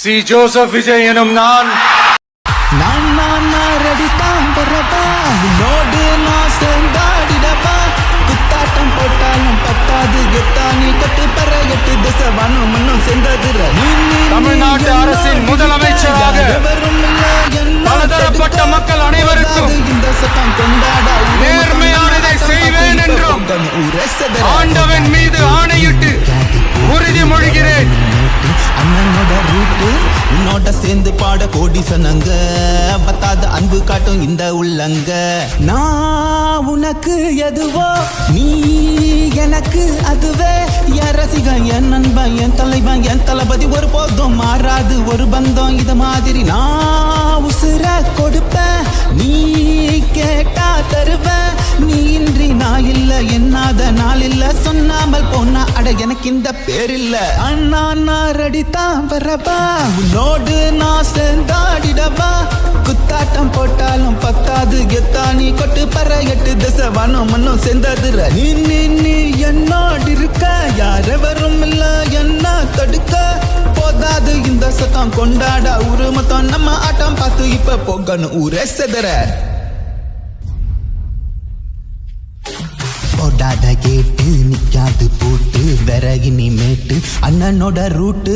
C Joseph Vijay எனும் நான் ரெடித்தான் வரப்பா உன்னோடு நான் சேர்ந்தாடிடப்பா குத்தாட்டம் போட்டாலும் பத்தாது கெத்தா நீ கட்டு பெற எட்டு திசை வனம் மண்ணும் சேர்ந்தது தமிழ்நாட்டு அரசின் முதலமைச்சராக பலதரப்பட்ட மக்கள் அனைவருக்கும் இந்த சட்டம் கொண்டாட நேர்மையானதை செய்வேன் என்றும் ஆண்டவன் மீது ஆணையிட்டு உறுதிமொழிகிறேன். அண்ணனோட ரூட்டு உன்னோட சேர்ந்து பாட கோடிசனங்க பத்தாத அன்பு காட்டும் இந்த உள்ளங்க நான் உனக்கு எதுவோ நீ எனக்கு அதுவே என் ரசிகன் என் நண்பன் என் தலைவன் என் தளபதி ஒரு போதும் மாறாது ஒரு பந்தம் இது மாதிரி நான் உசுர கொடுப்பேன் நீ கேட்டா தருவேன் நீ இன்றி நான் இல்ல என்னாத நாள் இல்ல சொன்னாமல் போனா அட எனக்கு இந்த பேர் இல்ல அண்ணா நான் ரெடித்தான் வரப்பா உன்னோடு நான் சேர்ந்தாடிடவா குத்தாட்டம் போட்டாலும் பத்தாது கெத்தா நீ கொட்டு பற எட்டு திசை வனம் மண்ணும் சேர்ந்தது நீ நீ நீ என்னோடு இருக்க யாரெவரும் இல்ல என்ன தடுக்க போதாது இந்த சத்தம் கொண்டாட ஊரு மொத்தம் நம்ம ஆட்டம் பார்த்து இப்ப போகணும் ஊரே செதற போடாத கேட்டு நிக்காது போட்டு விறகினி மேட்டு அண்ணனோட ரூட்டு